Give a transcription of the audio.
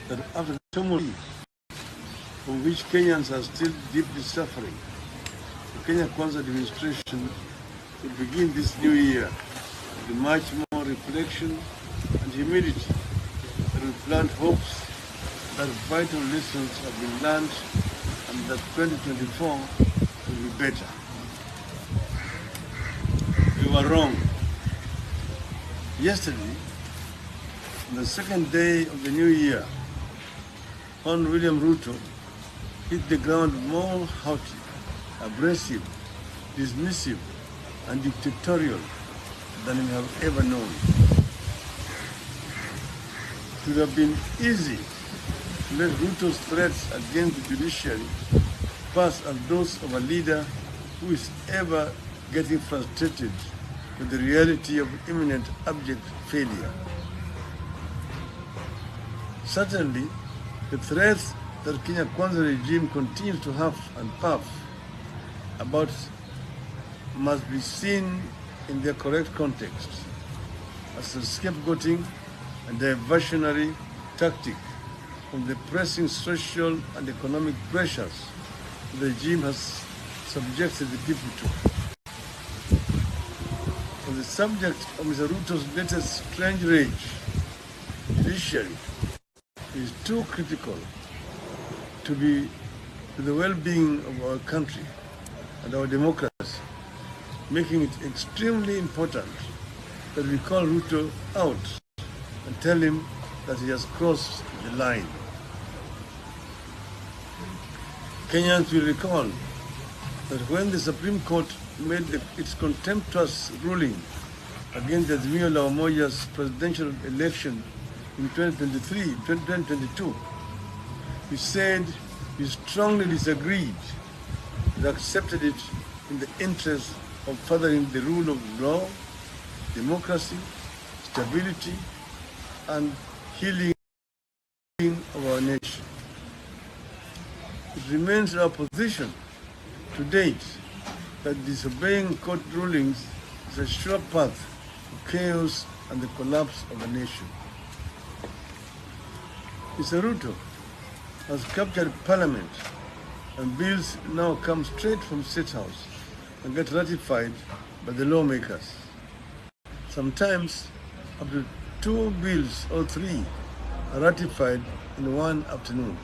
that after the turmoil from which Kenyans are still deeply suffering, the Kenya Kwanza administration will begin this new year with much more reflection and humility that will plant hopes that vital lessons have been learned and that 2024 will be better. We were wrong. Yesterday, on the second day of the new year, Hon. William Ruto hit the ground more haughty, abrasive, dismissive, and dictatorial than we have ever known. It would have been easy to let Ruto's threats against the judiciary pass as those of a leader who is ever getting frustrated with the reality of imminent abject failure. Certainly, the threats that Kenya Kwanza regime continues to huff and puff about must be seen in their correct context as a scapegoating and diversionary tactic from the pressing social and economic pressures the regime has subjected the people to. On the subject of Mr. Ruto's latest strange rage, judiciary is too critical to the well-being of our country and our democracy, making it extremely important that we call Ruto out and tell him that he has crossed the line. Kenyans will recall that when the Supreme Court made its contemptuous ruling against the Azimio la Umoja's presidential election in 2022, we said we strongly disagreed and accepted it in the interest of furthering the rule of law, democracy, stability, and healing of our nation. It remains our position to date that disobeying court rulings is a sure path to chaos and the collapse of a nation. Mr. Ruto has captured Parliament, and bills now come straight from State House and get ratified by the lawmakers. Sometimes up to 2 bills or 3 are ratified in one afternoon.